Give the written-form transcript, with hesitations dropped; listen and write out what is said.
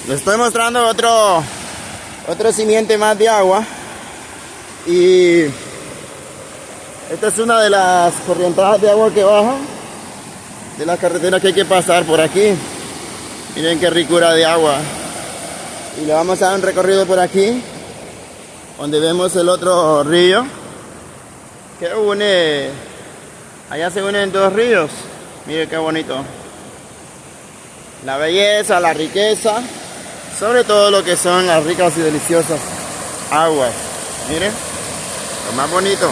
Les estoy mostrando otro simiente más de agua. Y esta es una de las corrientadas de agua que baja de la carretera que hay que pasar por aquí. Miren qué ricura de agua. Y le vamos a dar un recorrido por aquí, donde vemos el otro río que une, allá se unen dos ríos. Miren qué bonito. La belleza, la riqueza, sobre todo lo que son las ricas y deliciosas aguas. Miren, lo más bonito.